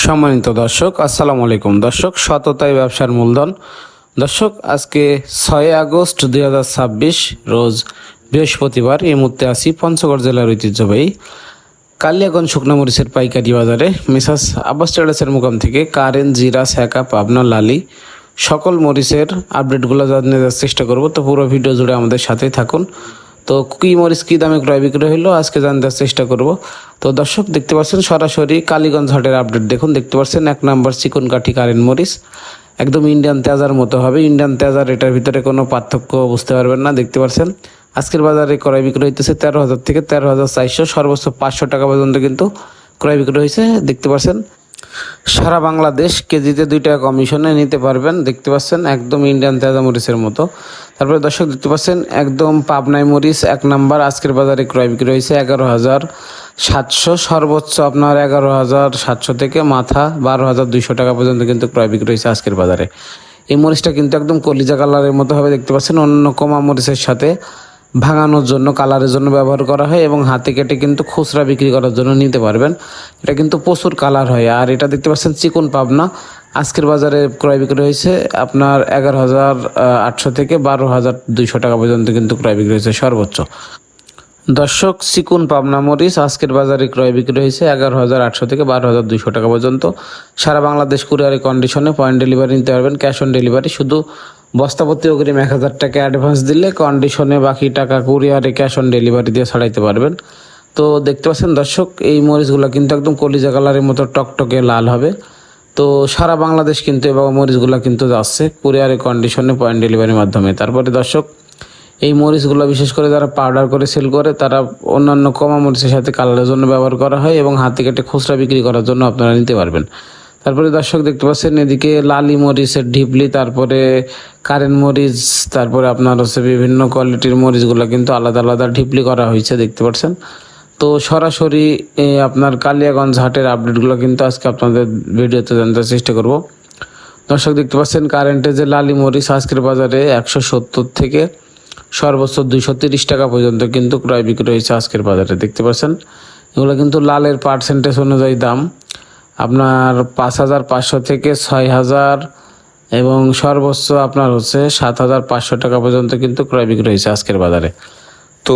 সম্মানিত দর্শক, আসসালামু আলাইকুম। দর্শক, সততাই ব্যবসার মূলধন। দর্শক, আজকে 6 আগস্ট 2026 রোজ বৃহস্পতিবার। এই মুহূর্তে আছি পঞ্চগড় জেলার ঐতিহ্যবাহী কালিয়াগঞ্জ শুকনা মরিচের পাইকারি বাজারে মিসাস আব্বাস ট্রেডার্সের মুকাম থেকে কারেন, জিরা, ছ্যাঁকা, পাবনা, লালি সকল মরিচের আপডেটগুলো জানিয়ে দেওয়ার চেষ্টা করব। তো পুরো ভিডিও জুড়ে আমাদের সাথেই থাকুন। তো কি মরিচ কী দামে ক্রয় বিক্রয় হলো আজকে জানতে চেষ্টা করব। তো দর্শক, দেখতে পাচ্ছেন সরাসরি কালীগঞ্জ হাটের আপডেট। দেখুন, দেখতে পাচ্ছেন 1 নম্বর চিকন কাঠি কারেন মরিচ, একদম ইন্ডিয়ান তেজার মতো হবে। ইন্ডিয়ান তেজার, এটার ভিতরে কোনো পার্থক্য বুঝতে পারবেন না। দেখতে পাচ্ছেন আজকের বাজারে ক্রয় বিক্রয় হইতেছে 13,000 থেকে 13,400, সর্বোচ্চ 500 টাকা পর্যন্ত কিন্তু ক্রয় বিক্রয় হয়েছে। দেখতে পাচ্ছেন সারা বাংলাদেশ কেজিতে 2 টাকা কমিশনে নিতে পারবেন। দেখতে পাচ্ছেন একদম ইন্ডিয়ান তেজা মরিচের মতো। তারপরে দর্শক, দেখতে পাচ্ছেন একদম পাবনাই মরিচ 1 নাম্বার আজকের বাজারে ক্রয় বিক্রয় হয়েছে 11,700, সর্বোচ্চ আপনার 11,700 থেকে মাথা 12,200 টাকা পর্যন্ত কিন্তু ক্রয় বিক্রয় হয়েছে আজকের বাজারে। এই মরিচটা কিন্তু একদম কলিজা কালারের মতো হবে। দেখতে পাচ্ছেন অন্য কমা মরিচের সাথে ভাঙানোর জন্য, কালারের জন্য ব্যবহার করা হয় এবং হাতে কেটে কিন্তু খুচরা বিক্রি করার জন্য নিতে পারবেন। এটা কিন্তু প্রচুর কালার হয়। আর এটা দেখতে পাচ্ছেন চিকন পাবনা, আজকের বাজারে ক্রয় বিক্রয় হয়েছে আপনার 11,800 থেকে 12,200 টাকা পর্যন্ত কিন্তু ক্রয় বিক্রয় হয়েছে সর্বোচ্চ। দর্শক, চিকুন পাবনা মরিচ আজকের বাজারে ক্রয় বিক্রি হয়েছে 11,800 থেকে 12,200 টাকা পর্যন্ত। সারা বাংলাদেশ কুরিয়ারে কন্ডিশনে পয়েন্ট ডেলিভারি নিতে পারবেন, ক্যাশ অন ডেলিভারি। শুধু বস্তাপতি অগ্রিম 1,000 টাকা অ্যাডভান্স দিলে কন্ডিশনে বাকি টাকা কুরিয়ারে ক্যাশ অন ডেলিভারি দিয়ে ছাড়াইতে পারবেন। তো দেখতে পাচ্ছেন দর্শক, এই মরিচগুলো কিন্তু একদম কলিজা কালারের মতো টকটকে লাল হবে। তো সারা বাংলাদেশ কিন্তু এবার মরিচগুলো কিন্তু যাচ্ছে কুরিয়ারে কন্ডিশনে পয়েন্ট ডেলিভারির মাধ্যমে। তারপরে দর্শক, এই মরিচগুলো বিশেষ করে যারা পাউডার করে সেল করে, তারা অন্যান্য কমা মরিচের সাথে কালারের জন্য ব্যবহার করা হয় এবং হাতে কেটে খুচরা বিক্রি করার জন্য আপনারা নিতে পারবেন। তারপরে দর্শক, দেখতে পাচ্ছেন এদিকে লালি মরিচের ঢিপলি, তারপরে কারেন মরিচ, তারপরে আপনার হচ্ছে বিভিন্ন কোয়ালিটির মরিচগুলো কিন্তু আলাদা আলাদা ঢিপলি করা হয়েছে। দেখতে পাচ্ছেন। তো সরাসরি আপনার কালিয়াগঞ্জ হাটের আপডেটগুলো কিন্তু আজকে আপনাদের ভিডিওতে জানতে চেষ্টা করব। দর্শক, দেখতে পাচ্ছেন কারেন্টের যে লালি মরিচ আজকের বাজারে 170 থেকে সর্বোচ্চ 230 টাকা পর্যন্ত কিন্তু ক্রয় বিক্রয় হয়েছে আজকের বাজারে। দেখতে পাচ্ছেন এগুলো কিন্তু লালের পার্সেন্টেজ অনুযায়ী দাম আপনার 5,500 থেকে 6,000 এবং সর্বোচ্চ আপনার হচ্ছে 7,500 টাকা পর্যন্ত কিন্তু ক্রয় বিক্রয় হয়েছে আজকের বাজারে। তো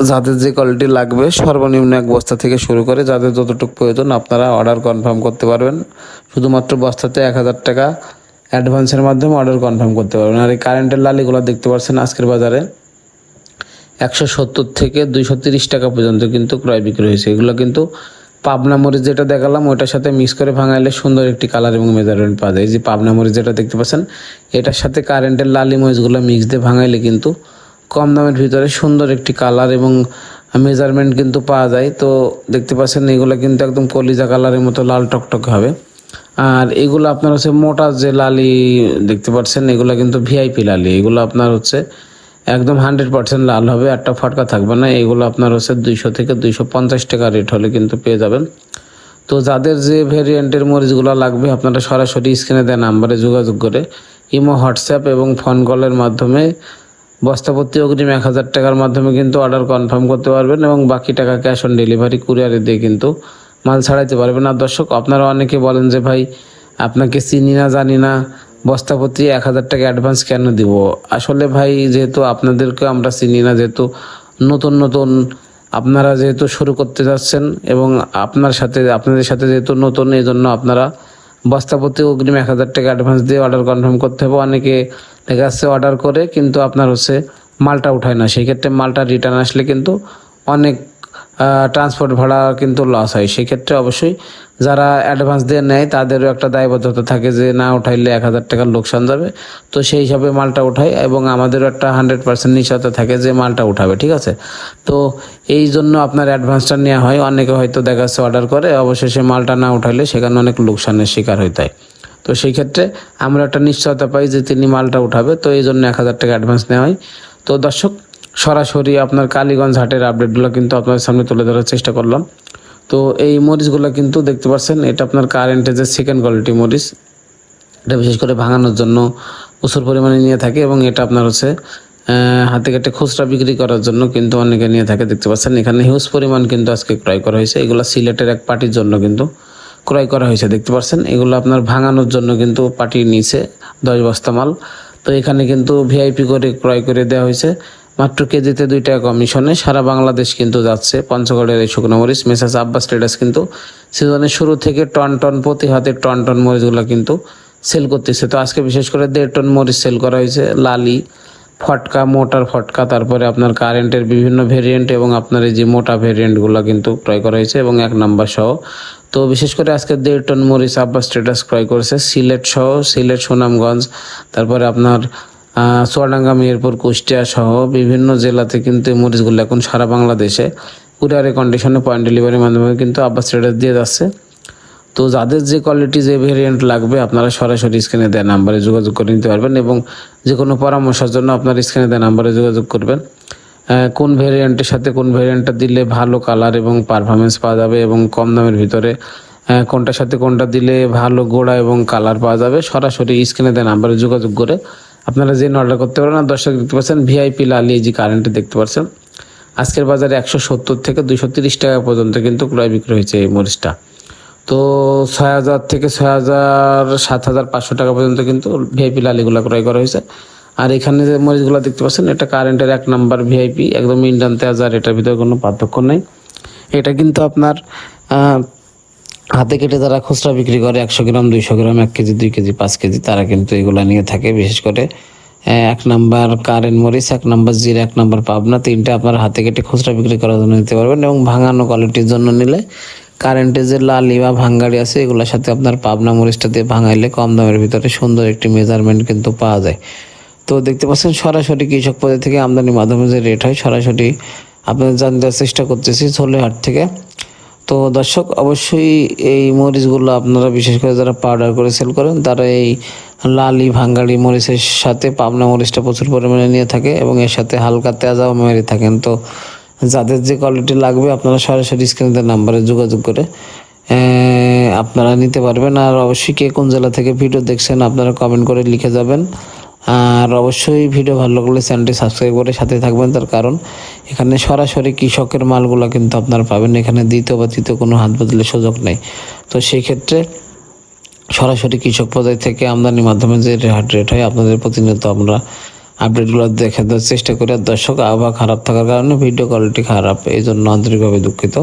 যাদের যে কোয়ালিটি লাগবে, সর্বনিম্ন 1 বস্তা থেকে শুরু করে যাদের যতটুকু প্রয়োজন আপনারা অর্ডার কনফার্ম করতে পারবেন। শুধুমাত্র বস্তাতে 1,000 টাকা অ্যাডভান্সের মাধ্যমে অর্ডার কনফার্ম করতে পারবেন। আর এই কারেন্টের লালিগুলো দেখতে পাচ্ছেন আজকের বাজারে 170 থেকে 230 টাকা পর্যন্ত কিন্তু ক্রয় বিক্রয় হয়েছে। এগুলো কিন্তু পাবনা মরিচ যেটা দেখালাম ওইটার সাথে মিক্স করে ভাঙাইলে সুন্দর একটি কালার এবং মেজারমেন্ট পাওয়া যায়। এই যে পাবনা মরিচ যেটা দেখতে পাচ্ছেন, এটার সাথে কারেন্টের লালি মরিচগুলো মিক্স দিয়ে ভাঙাইলে কিন্তু কম দামের ভিতরে সুন্দর একটি কালার এবং মেজারমেন্ট কিন্তু পাওয়া যায়। তো দেখতে পাচ্ছেন এগুলো কিন্তু একদম কলিজা কালারের মতো লাল টকটকে হবে। আর এগুলো আপনার হচ্ছে মোটা যে লালি দেখতে পাচ্ছেন, এগুলো কিন্তু ভিআইপি লালি। এগুলো আপনার হচ্ছে একদম 100% লাল হবে, একটা ফটকা থাকবে না। এগুলো আপনার হচ্ছে 200 থেকে 250 টাকা রেট হলে কিন্তু পেয়ে যাবেন। তো যাদের যে ভেরিয়েন্টের মরিচগুলো লাগবে আপনারা সরাসরি স্ক্রিনে দেওয়া নাম্বারে যোগাযোগ করে ইমো, হোয়াটসঅ্যাপ এবং ফোন কলের মাধ্যমে বস্তাপতি অগ্রিম 1,000 টাকার মাধ্যমে কিন্তু অর্ডার কনফার্ম করতে পারবেন এবং বাকি টাকা ক্যাশ অন ডেলিভারি কুরিয়ারে দিয়ে কিন্তু মাল ছাড়াইতে পারবেন। আর দর্শক, আপনারা অনেকে বলেন যে ভাই আপনাকে চিনি না, জানি না, বস্তাপতি 1,000 টাকা অ্যাডভান্স কেন দিব? আসলে ভাই, যেহেতু আপনাদেরকে আমরা চিনি না, যেহেতু নতুন নতুন আপনারা যেহেতু শুরু করতে যাচ্ছেন এবং আপনাদের সাথে যেহেতু নতুন, এই জন্য আপনারা বস্তাপতি অগ্রিম 1,000 টাকা অ্যাডভান্স দিয়ে অর্ডার কনফার্ম করতে হবে। অনেকে দেখা যাচ্ছে অর্ডার করে কিন্তু আপনার হচ্ছে মালটা উঠায় না, সেই ক্ষেত্রে মালটা রিটার্ন আসলে কিন্তু অনেক ট্রান্সপোর্ট ভাড়া কিন্তু লস হয়। সেক্ষেত্রে অবশ্যই যারা অ্যাডভান্স দিয়ে নেয় তাদেরও একটা দায়বদ্ধতা থাকে যে না উঠাইলে 1,000 টাকার লোকসান যাবে। তো সেই হিসাবে মালটা উঠায় এবং আমাদেরও একটা 100% নিশ্চয়তা থাকে যে মালটা উঠাবে। ঠিক আছে। তো এই জন্য আপনার অ্যাডভান্সটা নেওয়া হয়। অনেকে হয়তো দেখা যাচ্ছে অর্ডার করে, অবশেষে মালটা না উঠাইলে সেখানে অনেক লোকসানের শিকার হইতে হয়। তো সেই ক্ষেত্রে আমরা একটা নিশ্চয়তা পাই যে তিনি মালটা উঠাবে, তো এই জন্য 1,000 টাকা অ্যাডভান্স নেওয়া হয়। তো দর্শক, সরাসরি আপনার কালীগঞ্জ হাটের আপডেটগুলো কিন্তু আপনাদের সামনে তুলে ধরার চেষ্টা করলাম। তো এই মরিচগুলো কিন্তু দেখতে পাচ্ছেন, এটা আপনার কারেন্টের যে সেকেন্ড কোয়ালিটি মরিচ, এটা বিশেষ করে ভাঙানোর জন্য প্রচুর পরিমাণে নিয়ে থাকে এবং এটা আপনার হচ্ছে হাতে কেটে খুচরা বিক্রি করার জন্য কিন্তু অনেকে নিয়ে থাকে। দেখতে পাচ্ছেন এখানে হিউজ পরিমাণ কিন্তু আজকে ক্রয় করা হয়েছে। এগুলো সিলেটের এক পার্টির জন্য কিন্তু ক্রয় করা হয়েছে। দেখতে পাচ্ছেন এগুলো আপনার ভাঙানোর জন্য কিন্তু পাঠিয়ে নিয়েছে 10 বস্তা মাল। তো এখানে কিন্তু ভিআইপি করে ক্রয় করে দেওয়া হয়েছে মাত্র কেজিতে 2 টাকা কমিশনে। সারা বাংলাদেশ কিন্তু যাচ্ছে পঞ্চগড়ের এই শুকনো মরিচ। মেসার্স আব্বাস ট্রেডার্স কিন্তু সিজনের শুরু থেকে টন টন প্রতি হাতে টন টন মরিচগুলো কিন্তু সেল করতেছে। তো আজকে বিশেষ করে 1.5 টন মরিচ সেল করা হয়েছে। লালি, ফটকা, মোটার ফটকা, তারপরে আপনার কারেন্টের বিভিন্ন ভেরিয়েন্ট এবং আপনার এই যে মোটা ভেরিয়েন্টগুলো কিন্তু ক্রয় করা হয়েছে এবং 1 নাম্বার সহ। তো বিশেষ করে আজকে 1.5 টন মরিচ আব্বাস ট্রেডার্স ক্রয় করেছে সিলেট সহ, সিলেট, সুনামগঞ্জ, তারপরে আপনার চুয়াডাঙ্গা, মেহেরপুর, কুষ্টিয়া সহ বিভিন্ন জেলাতে কিন্তু এই মরিচগুলো এখন সারা বাংলাদেশে কুরিয়ারে কন্ডিশনে পয়েন্ট ডেলিভারির মাধ্যমে কিন্তু আব্বাস ট্রেডার্স দিয়ে যাচ্ছে। তো যাদের যে কোয়ালিটি যে ভেরিয়েন্ট লাগবে আপনারা সরাসরি স্ক্রিনে দেওয়া নাম্বারে যোগাযোগ করে নিতে পারবেন এবং যে কোনো পরামর্শের জন্য আপনার স্ক্রিনে দেওয়া নাম্বারে যোগাযোগ করবেন। কোন ভেরিয়েন্টের সাথে কোন ভেরিয়েন্টটা দিলে ভালো কালার এবং পারফরমেন্স পাওয়া যাবে এবং কম দামের ভিতরে কোনটার সাথে কোনটা দিলে ভালো গোড়া এবং কালার পাওয়া যাবে, সরাসরি স্ক্রিনে দেওয়া নাম্বারে যোগাযোগ করে আপনারা যে অর্ডার করতে পারেন। আর দর্শক দেখতে পাচ্ছেন ভিআইপি লালি যে কারেন্টে দেখতে পাচ্ছেন আজকের বাজারে 170 থেকে 230 টাকা পর্যন্ত কিন্তু ক্রয় বিক্রয় হয়েছে এই মরিচটা। তো 6,000 থেকে 6,000, 7,500 টাকা পর্যন্ত কিন্তু ভিআইপি লালিগুলো ক্রয় করা হয়েছে। আর এখানে যে মরিচগুলো দেখতে পাচ্ছেন এটা কারেন্টের 1 নাম্বার ভিআইপি, একদম ইন্ডিয়ান তেজ, আর এটার ভিতরে কোনো পার্থক্য নেই। এটা কিন্তু আপনার হাতে কেটে যারা খুচরা বিক্রি করে 100 গ্রাম, 200 গ্রাম, 1 কেজি, 2 কেজি, 5 কেজি, তারা কিন্তু এগুলো নিয়ে থাকে। বিশেষ করে 1 নাম্বার কারেন্ট মরিচ, 1 নাম্বার জিরা, 1 নাম্বার পাবনা, 3টা আপনার হাতে কেটে খুচরা বিক্রি করার জন্য নিতে পারবেন। এবং ভাঙানো কোয়ালিটির জন্য নিলে কারেন্টে যে লালি বা ভাঙ্গাড়ি আছে এগুলোর সাথে আপনার পাবনা মরিচটা দিয়ে ভাঙাইলে কম দামের ভিতরে সুন্দর একটি মেজারমেন্ট কিন্তু পাওয়া যায়। তো দেখতে পাচ্ছেন সরাসরি কৃষক পদের থেকে আমদানির মাধ্যমে যে রেট হয় সরাসরি আপনাদের জানতে চেষ্টা করতেছি ছোলেহাট থেকে। তো দর্শক অবশ্যই এই মরিচগুলো আপনারা বিশেষ করে যারা পাউডার করে সেল করেন তারা এই লালি ভাঙ্গাড়ি মরিচের সাথে পাবনা মরিচটা প্রচুর পরিমাণে নিয়ে থাকে এবং এর সাথে হালকা তেজাও মেরে থাকেন। তো যাদের যে কোয়ালিটি লাগবে আপনারা সরাসরি স্ক্রিনে নাম্বারে যোগাযোগ করে আপনারা নিতে পারবেন। আর অবশ্যই কে কোন জেলা থেকে ভিডিও দেখছেন আপনারা কমেন্ট করে লিখে যাবেন। আর অবশ্যই ভিডিও ভালো লাগলে চ্যানেলটি সাবস্ক্রাইব করে সাথে থাকবেন, তার কারণ এখানে সরাসরি কৃষকের মালগুলো কিন্তু আপনারা পাবেন। এখানে দ্বিতীয় বা তৃতীয় কোনো হাত বদলের সুযোগ নেই। তো সেই ক্ষেত্রে সরাসরি কৃষক পর্যায় থেকে আমদানির মাধ্যমে যে রেট হয় আপনাদের প্রতিনিয়ত আমরা আপডেটগুলো দেখে দেওয়ার চেষ্টা করি। আর দর্শক আবহাওয়া খারাপ থাকার কারণে ভিডিও কোয়ালিটি খারাপ, এই জন্য আন্তরিকভাবে দুঃখিত।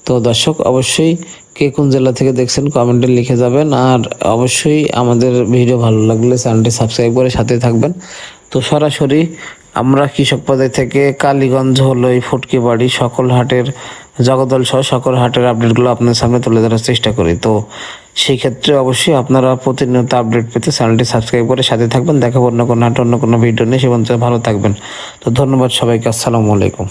তো দর্শক অবশ্যই কে কোন জেলা থেকে দেখছেন কমেন্টে লিখে যাবেন। আর অবশ্যই আমাদের ভিডিও ভালো লাগলে চ্যানেলটি সাবস্ক্রাইব করে সাথে থাকবেন। তো সরাসরি আমরা কৃষক পর্যায় থেকে কালীগঞ্জ, হলই, ফুটকিবাড়ি, সকল হাটের, জগদল সহ সকল হাটের আপডেটগুলো আপনার সামনে তুলে ধরার চেষ্টা করি। তো সেই ক্ষেত্রে অবশ্যই আপনারা প্রতিনিয়ত আপডেট পেতে চ্যানেলটি সাবস্ক্রাইব করে সাথে থাকবেন। দেখাবো অন্য কোনো হাট, অন্য কোনো ভিডিও নিয়ে। সে পর্যন্ত ভালো থাকবেন। তো ধন্যবাদ সবাইকে। আসসালামু আলাইকুম।